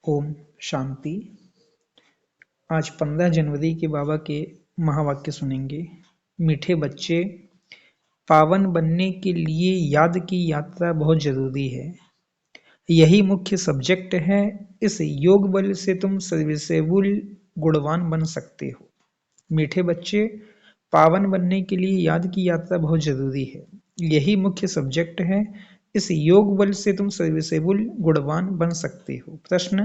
ओम शांति। आज 15 जनवरी के बाबा के महावाक्य सुनेंगे। मीठे बच्चे, पावन बनने के लिए याद की यात्रा बहुत जरूरी है। यही मुख्य सब्जेक्ट है। इस योग बल से तुम सर्विसेबल गुणवान बन सकते हो। मीठे बच्चे, पावन बनने के लिए याद की यात्रा बहुत जरूरी है। यही मुख्य सब्जेक्ट है। इस योग बल से तुम सर्विसेबल गुणवान बन सकते हो। प्रश्न: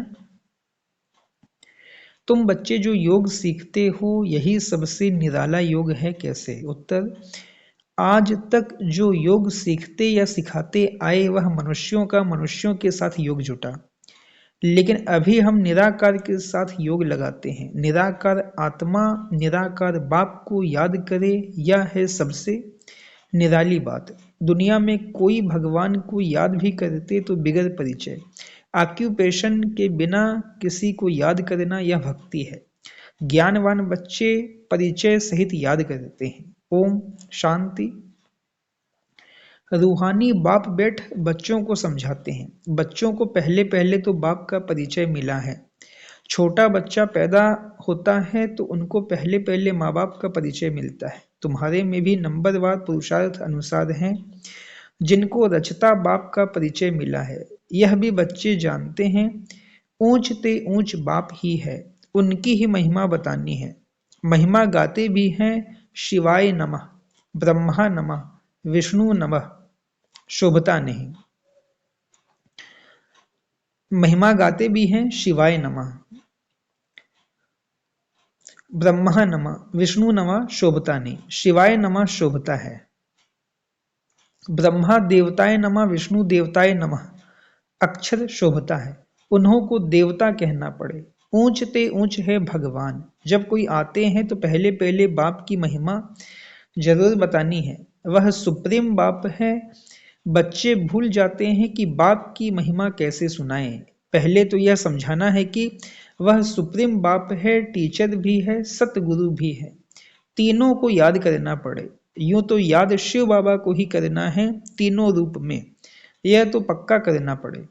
तुम बच्चे जो योग सीखते हो यही सबसे निराला योग है, कैसे? उत्तर: आज तक जो योग सीखते या सिखाते आए वह मनुष्यों का मनुष्यों के साथ योग जुटा, लेकिन अभी हम निराकार के साथ योग लगाते हैं। निराकार आत्मा, निराकार बाप को याद करे, यह है सबसे निराली बात। दुनिया में कोई भगवान को याद भी करते तो बिगड़ परिचय। ऑक्यूपेशन के बिना किसी को याद करना यह भक्ति है। ज्ञानवान बच्चे परिचय सहित याद करते हैं। ओम शांति। रूहानी बाप बैठ बच्चों को समझाते हैं। बच्चों को पहले पहले तो बाप का परिचय मिला है। छोटा बच्चा पैदा होता है तो उनको पहले पहले माँ बाप का परिचय मिलता है। तुम्हारे में भी नंबरवार पुरुषार्थ अनुसार हैं जिनको रचता बाप का परिचय मिला है। यह भी बच्चे जानते हैं ऊंच ते ऊंच बाप ही है, उनकी ही महिमा बतानी है। महिमा गाते भी हैं शिवाय नमः, ब्रह्मा नमः, विष्णु नमः, शोभता नहीं। महिमा गाते भी हैं शिवाय नमः, ब्रह्मा नमः, विष्णु नमः, शोभता नहीं। शिवाय नमः शोभता है। ब्रह्मा देवताय नमः, विष्णु देवताय नमः अक्षर शोभता है। उन्हों को देवता कहना पड़े। ऊंच ते ऊंच है भगवान। जब कोई आते हैं तो पहले पहले बाप की महिमा जरूर बतानी है। वह सुप्रीम बाप है। बच्चे भूल जाते हैं कि बाप की महिमा कैसे सुनाएं। पहले तो यह समझाना है कि वह सुप्रीम बाप है, टीचर भी है, सतगुरु भी है। तीनों को याद करना पड़े। यूं तो याद शिव बाबा को ही करना है तीनों रूप में, यह तो पक्का करना पड़े।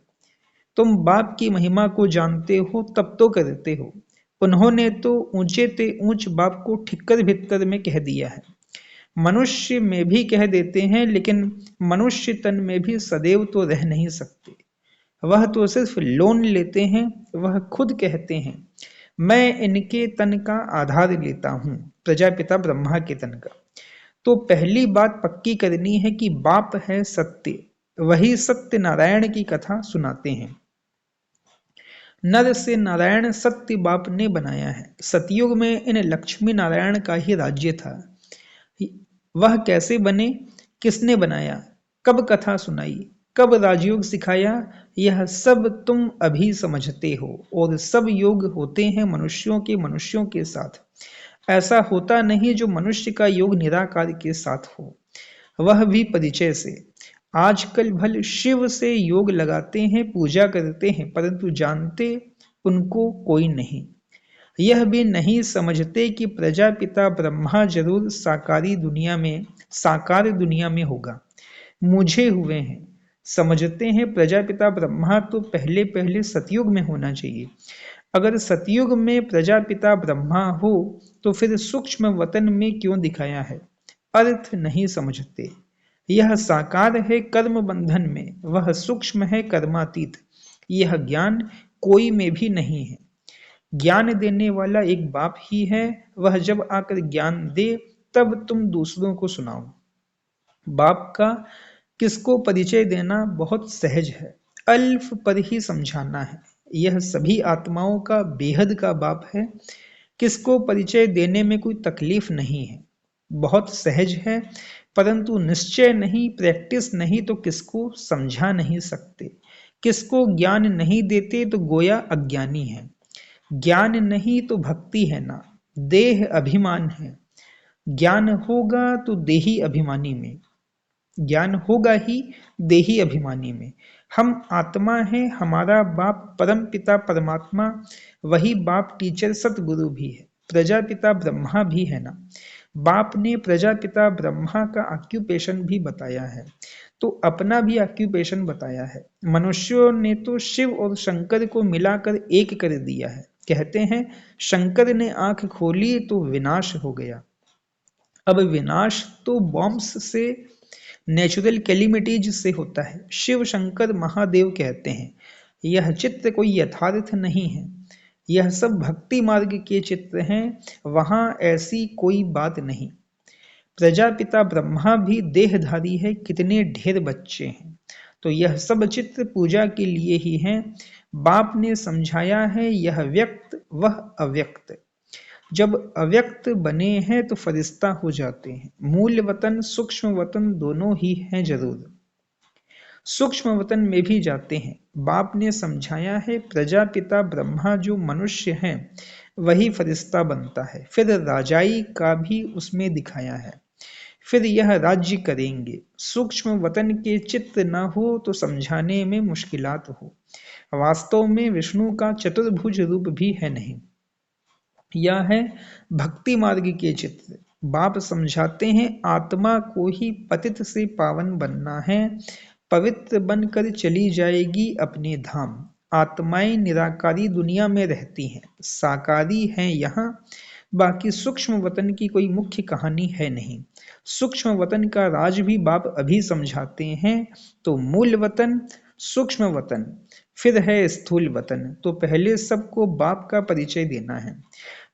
तुम बाप की महिमा को जानते हो तब तो करते हो। उन्होंने तो ऊंचे ते ऊंच बाप को ठिक्कर भित्तर में कह दिया है। मनुष्य में भी कह देते हैं, लेकिन मनुष्य तन में भी सदैव तो रह नहीं सकते। वह तो सिर्फ लोन लेते हैं। वह खुद कहते हैं मैं इनके तन का आधार लेता हूं, प्रजापिता ब्रह्मा के तन का। तो पहली बात पक्की करनी है कि बाप है सत्य। वही सत्य नारायण की कथा सुनाते हैं। नर से नारायण सत्य बाप ने बनाया है। सतयुग में इन लक्ष्मी नारायण का ही राज्य था। वह कैसे बने, किसने बनाया, कब कथा सुनाई, कब राजयोग सिखाया, यह सब तुम अभी समझते हो। और सब योग होते हैं मनुष्यों के साथ। ऐसा होता नहीं जो मनुष्य का योग निराकार के साथ हो, वह भी परिचय से। आजकल भल शिव से योग लगाते हैं, पूजा करते हैं, परंतु जानते उनको कोई नहीं। यह भी नहीं समझते कि प्रजापिता ब्रह्मा जरूर साकार दुनिया में होगा। मुझे हुए हैं। समझते हैं प्रजापिता ब्रह्मा तो पहले पहले सतयुग में होना चाहिए। अगर सतयुग में प्रजापिता ब्रह्मा हो तो फिर सूक्ष्म वतन में क्यों दिखाया है? अर्थ नहीं समझते। यह साकार है कर्म बंधन में, वह सूक्ष्म है कर्मातीत। यह ज्ञान कोई में भी नहीं है। ज्ञान देने वाला एक बाप ही है। वह जब आकर ज्ञान दे तब तुम दूसरों को सुनाओ। बाप का किसको परिचय देना बहुत सहज है, अल्फ पर ही समझाना है। यह सभी आत्माओं का बेहद का बाप है। किसको परिचय देने में कोई तकलीफ नहीं है, बहुत सहज है। परंतु निश्चय नहीं, प्रैक्टिस नहीं तो किसको समझा नहीं सकते। किसको ज्ञान नहीं देते तो गोया अज्ञानी है। ज्ञान नहीं तो भक्ति है ना, देह अभिमान है। ज्ञान होगा तो देही अभिमानी में, ज्ञान होगा ही देही अभिमानी में। हम आत्मा है, हमारा बाप परम पिता परमात्मा, वही बाप टीचर सतगुरु भी है, प्रजापिता ब्रह्मा भी है ना। बाप ने प्रजापिता ब्रह्मा का ऑक्यूपेशन भी बताया है। तो अपना भी ऑक्यूपेशन बताया है। मनुष्यों ने तो शिव और शंकर को मिलाकर एक कर दिया है। कहते हैं शंकर ने आंख खोली तो विनाश हो गया। अब विनाश तो बॉम्ब्स से, नेचुरल कैलिमिटीज से होता है। शिव शंकर महादेव कहते हैं यह चित्र कोई यथार्थ नहीं है, यह सब भक्ति मार्ग के चित्र हैं, वहां ऐसी कोई बात नहीं। प्रजापिता ब्रह्मा भी देहधारी है, कितने ढेर बच्चे हैं, तो यह सब चित्र पूजा के लिए ही हैं। बाप ने समझाया है यह व्यक्त वह अव्यक्त, जब अव्यक्त बने हैं तो फरिश्ता हो जाते हैं। मूल वतन सूक्ष्म वतन दोनों ही हैं जरूर, सूक्ष्म वतन में भी जाते हैं। बाप ने समझाया है प्रजापिता ब्रह्मा जो मनुष्य हैं वही फरिश्ता बनता है, फिर राजाई का भी उसमें दिखाया है, फिर यह राज्य करेंगे। सूक्ष्म वतन के चित्त न हो तो समझाने में मुश्किलात हो। वास्तव में विष्णु का चतुर्भुज रूप भी है नहीं, यह है भक्ति मार्ग के चित्र। बाप समझाते हैं आत्मा को ही पतित से पावन बनना है, पवित्र बनकर चली जाएगी अपने धाम। आत्माएं निराकारी दुनिया में रहती हैं, साकारी हैं यहाँ। बाकी सूक्ष्म वतन की कोई मुख्य कहानी है नहीं। सूक्ष्म वतन का राज भी बाप अभी समझाते हैं। तो मूल वतन, सूक्ष्म वतन, फिर है स्थूल वतन। तो पहले सबको बाप का परिचय देना है।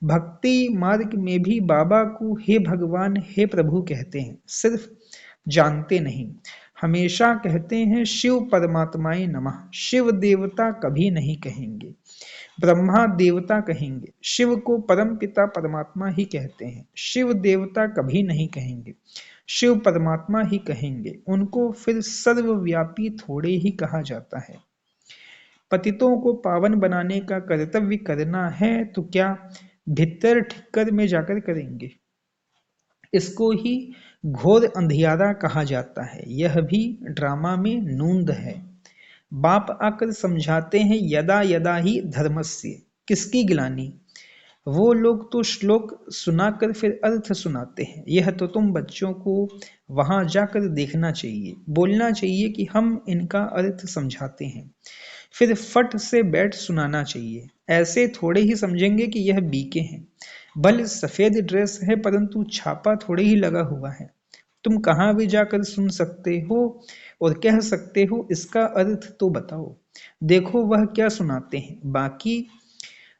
भक्ति मार्ग में भी बाबा को हे भगवान हे प्रभु कहते हैं, सिर्फ जानते नहीं, हमेशा कहते हैं शिव परमात्माए नमः। शिव देवता कभी नहीं कहेंगे, ब्रह्मा देवता कहेंगे। शिव को परम पिता परमात्मा ही कहते हैं, शिव देवता कभी नहीं कहेंगे, शिव परमात्मा ही कहेंगे। उनको फिर सर्वव्यापी थोड़े ही कहा जाता है। पतितों को पावन बनाने का कर्तव्य करना है तो क्या भित्तर ठिक्कर में जाकर करेंगे? इसको ही घोर अंधियारा कहा जाता है। यह भी ड्रामा में नूंद है। बाप आकर समझाते हैं यदा यदा ही धर्मस्य, किसकी गिलानी? वो लोग तो श्लोक सुनाकर फिर अर्थ सुनाते हैं। यह तो तुम बच्चों को वहां जाकर देखना चाहिए, बोलना चाहिए कि हम इनका अर्थ समझाते हैं, फिर फट से बैठ सुनाना चाहिए। ऐसे थोड़े ही समझेंगे कि यह बीके हैं। भले सफेद ड्रेस है परंतु छापा थोड़े ही लगा हुआ है। तुम कहाँ भी जाकर सुन सकते हो और कह सकते हो इसका अर्थ तो बताओ, देखो वह क्या सुनाते हैं। बाकी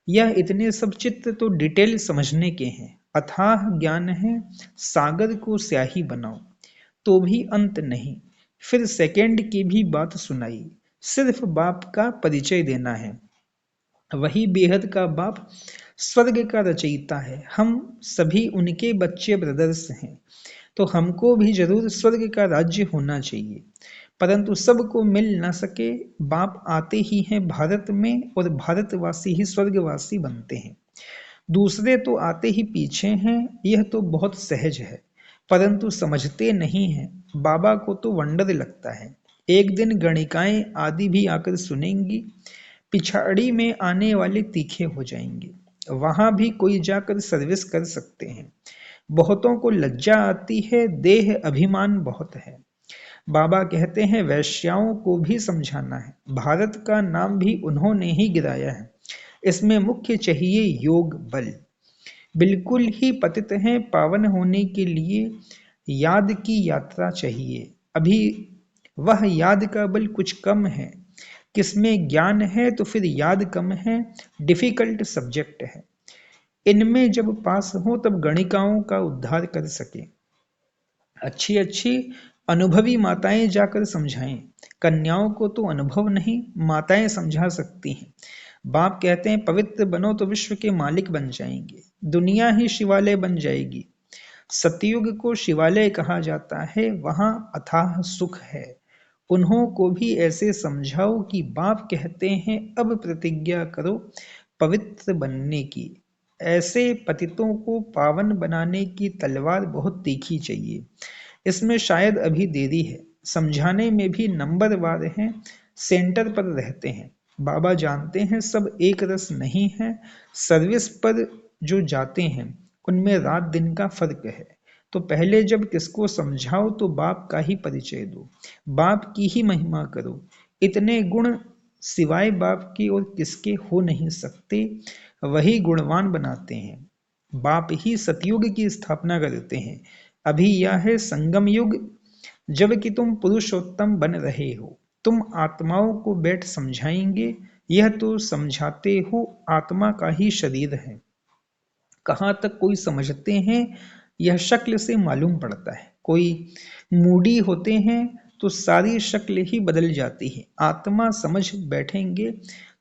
यह इतने सब चित्र तो डिटेल समझने के हैं। अथाह ज्ञान है, सागर को स्याही बनाओ तो भी अंत नहीं। फिर सेकंड की भी बात सुनाई, सिर्फ बाप का परिचय देना है। वही बेहद का बाप स्वर्ग का रचयिता है। हम सभी उनके बच्चे ब्रदर्स हैं, तो हमको भी जरूर स्वर्ग का राज्य होना चाहिए। परंतु सबको मिल न सके। बाप आते ही हैं भारत में और भारतवासी ही स्वर्गवासी बनते हैं, दूसरे तो आते ही पीछे हैं। यह तो बहुत सहज है, परंतु समझते नहीं हैं। बाबा को तो वंडर लगता है। एक दिन गणिकाएं आदि भी आकर सुनेंगी, पिछाड़ी में आने वाले तीखे हो जाएंगे। वहां भी कोई जाकर सर्विस कर सकते हैं। बहुतों को लज्जा आती है, देह अभिमान बहुत है। बाबा कहते हैं वैश्याओं को भी समझाना है। भारत का नाम भी उन्होंने ही गिराया है। इसमें मुख्य चाहिए योग बल। बिल्कुल ही पतित हैं, पावन होने के लिए याद की यात्रा चाहिए। अभी वह याद का बल कुछ कम है। किसमें ज्ञान है तो फिर याद कम है, डिफिकल्ट सब्जेक्ट है। इनमें जब पास हो तब गणिकाओं का उद्धार कर सके। अच्छी अच्छी अनुभवी माताएं जाकर समझाएं। कन्याओं को तो अनुभव नहीं, माताएं समझा सकती हैं। बाप कहते हैं पवित्र बनो तो विश्व के मालिक बन जाएंगे, दुनिया ही शिवालय बन जाएगी। सतयुग को शिवालय कहा जाता है, वहां अथाह सुख है। उन्हों को भी ऐसे समझाओ कि बाप कहते हैं अब प्रतिज्ञा करो पवित्र बनने की। ऐसे पतितों को पावन बनाने की तलवार बहुत तीखी चाहिए। इसमें शायद अभी देरी है, समझाने में भी नंबरवार हैं, सेंटर पर रहते हैं। बाबा जानते हैं सब एक रस नहीं है। सर्विस पर जो जाते हैं उनमें रात दिन का फर्क है, तो पहले जब किसको समझाओ तो बाप का ही परिचय दो, बाप की ही महिमा करो। इतने गुण सिवाय बाप के और किसके हो नहीं सकते, वही गुणवान बनाते हैं। बाप ही सतयुग की स्थापना करते हैं। अभी यह है संगम युग, जब कि तुम पुरुषोत्तम बन रहे हो। तुम आत्माओं को बैठ समझाएंगे, यह तो समझाते हो आत्मा का ही शरीर है। कहाँ तक कोई समझते हैं यह शक्ल से मालूम पड़ता है। कोई मूडी होते हैं तो सारी शक्ल ही बदल जाती है। आत्मा समझ बैठेंगे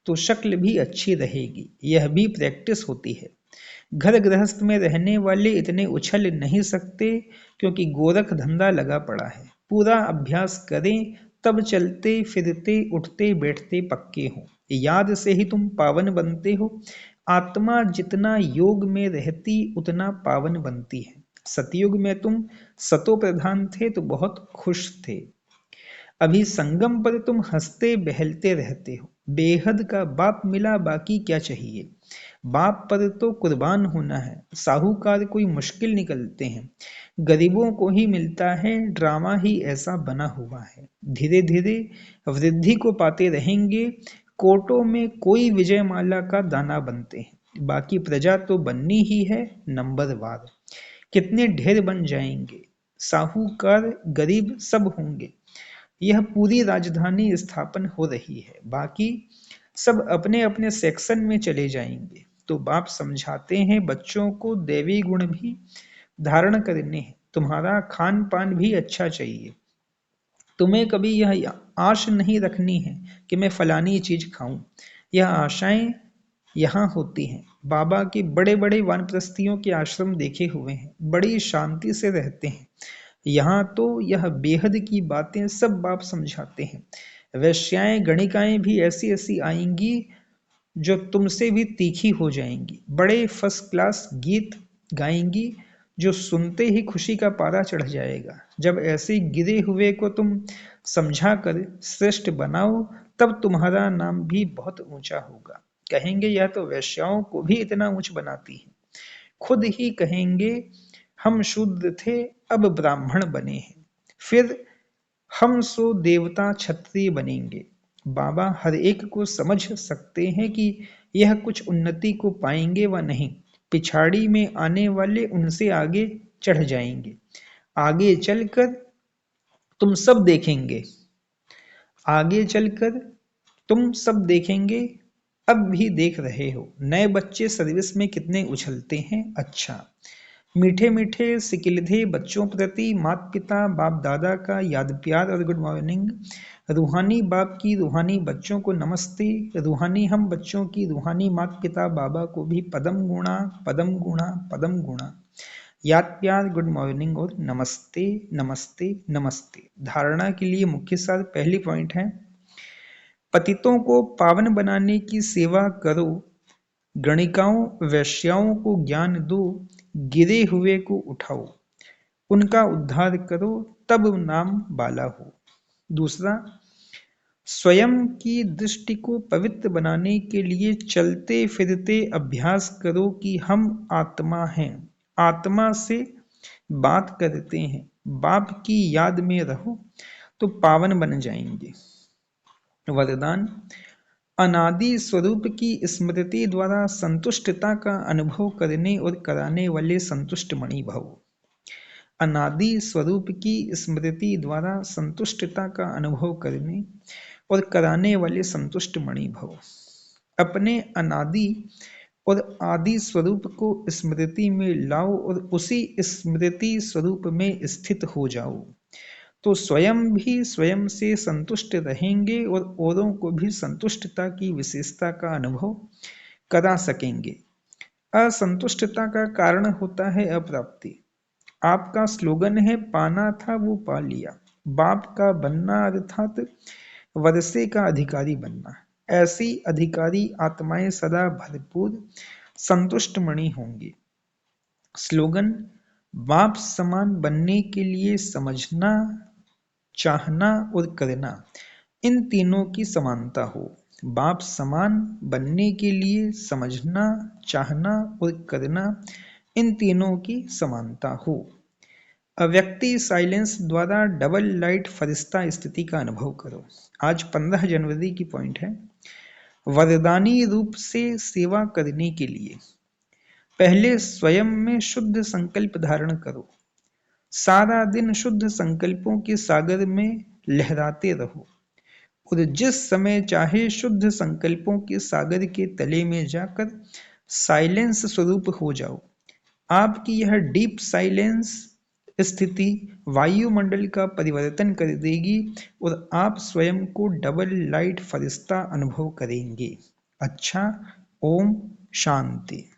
तो शक्ल भी अच्छी रहेगी। यह भी प्रैक्टिस होती है। घर गृहस्थ में रहने वाले इतने उछल नहीं सकते, क्योंकि गोरख धंधा लगा पड़ा है। पूरा अभ्यास करें तब चलते फिरते उठते बैठते पक्के हो। याद से ही तुम पावन बनते हो। आत्मा जितना योग में रहती उतना पावन बनती है। सतयुग में तुम सतो प्रधान थे तो बहुत खुश थे। अभी संगम पर तुम हंसते बहलते रहते हो। बेहद का बाप मिला, बाकी क्या चाहिए। बाप पर तो कुर्बान होना है। साहूकार कोई मुश्किल निकलते हैं, गरीबों को ही मिलता है। ड्रामा ही ऐसा बना हुआ है। धीरे धीरे वृद्धि को पाते रहेंगे। कोटों में कोई विजयमाला का दाना बनते हैं। बाकी प्रजा तो बननी ही है नंबरवार। कितने ढेर बन जाएंगे। साहूकार गरीब सब होंगे। यह पूरी राजधानी स्थापन हो रही है। बाकी सब अपने अपने सेक्शन में चले जाएंगे। तो बाप समझाते हैं बच्चों को दैवी गुण भी धारण करने हैं। तुम्हारा खान पान भी अच्छा चाहिए। तुम्हें कभी यह आश नहीं रखनी है कि मैं फलानी चीज खाऊं। यह आशाएं यहाँ होती हैं। बाबा के बड़े बड़े वानप्रस्थियों के आश्रम देखे हुए हैं, बड़ी शांति से रहते हैं। यहाँ तो यह बेहद की बातें सब बाप समझाते हैं। वैश्याएं गणिकाएं भी ऐसी ऐसी आएंगी जो तुमसे भी तीखी हो जाएंगी। बड़े फर्स्ट क्लास गीत गाएंगी जो सुनते ही खुशी का पारा चढ़ जाएगा। जब ऐसे गिरे हुए को तुम समझा कर श्रेष्ठ बनाओ, तब तुम्हारा नाम भी बहुत ऊंचा होगा। कहेंगे यह तो वैश्याओं को भी इतना ऊंच बनाती है। खुद ही कहेंगे हम शूद्र थे अब ब्राह्मण बने हैं, फिर हम सो देवता क्षत्रिय बनेंगे। बाबा हर एक को समझ सकते हैं कि यह कुछ उन्नति को पाएंगे व नहीं। पिछाड़ी में आने वाले उनसे आगे चढ़ जाएंगे। आगे चलकर तुम सब देखेंगे। आगे चलकर तुम सब देखेंगे। अब भी देख रहे हो नए बच्चे सर्विस में कितने उछलते हैं। अच्छा, मीठे मीठे सिकिलधे बच्चों प्रति माता पिता बाप दादा का याद प्यार और गुड मॉर्निंग। रूहानी बाप की रूहानी बच्चों को नमस्ते। रूहानी हम बच्चों की रूहानी माता पिता बाबा को भी पदम गुणा पदम गुणा पदम गुणा। याद प्यार, गुड मॉर्निंग और नमस्ते नमस्ते नमस्ते। धारणा के लिए मुख्य सार पहली पॉइंट है, पतितों को पावन बनाने की सेवा करो। गणिकाओं वैश्याओं को ज्ञान दो। गिरे हुए को उठाओ, उनका उद्धार करो, तब नाम बाला हो। दूसरा, स्वयं की दृष्टि को पवित्र बनाने के लिए चलते फिरते अभ्यास करो कि हम आत्मा हैं, आत्मा से बात करते हैं। बाप की याद में रहो तो पावन बन जाएंगे। वरदान, अनादि स्वरूप की स्मृति द्वारा संतुष्टता का अनुभव करने और कराने वाले संतुष्ट मणि भव। अनादि स्वरूप की स्मृति द्वारा संतुष्टता का अनुभव करने और कराने वाले संतुष्ट मणि भव। अपने अनादि और आदि स्वरूप को स्मृति में लाओ और उसी स्मृति स्वरूप में स्थित हो जाओ, तो स्वयं भी स्वयं से संतुष्ट रहेंगे और औरों को भी संतुष्टता की विशेषता का अनुभव करा सकेंगे। असंतुष्टता का कारण होता है अप्राप्ति। आपका स्लोगन है पाना था वो पा लिया। बाप का बनना अर्थात वर्षे का अधिकारी बनना। ऐसी अधिकारी आत्माएं सदा भरपूर संतुष्ट मणि होंगी। स्लोगन, बाप समान बनने के लिए समझना, चाहना और करना, इन तीनों की समानता हो। बाप समान बनने के लिए समझना, चाहना और करना, इन तीनों की समानता हो। व्यक्ति साइलेंस द्वारा डबल लाइट फरिश्ता स्थिति का अनुभव करो। आज 15 जनवरी की पॉइंट है। वरदानी रूप से सेवा करने के लिए पहले स्वयं में शुद्ध संकल्प धारण करो। सारा दिन शुद्ध संकल्पों के सागर में लहराते रहो और जिस समय चाहे शुद्ध संकल्पों के सागर के तले में जाकर साइलेंस स्वरूप हो जाओ। आपकी यह डीप साइलेंस स्थिति वायुमंडल का परिवर्तन कर देगी और आप स्वयं को डबल लाइट फरिश्ता अनुभव करेंगे। अच्छा, ओम शांति।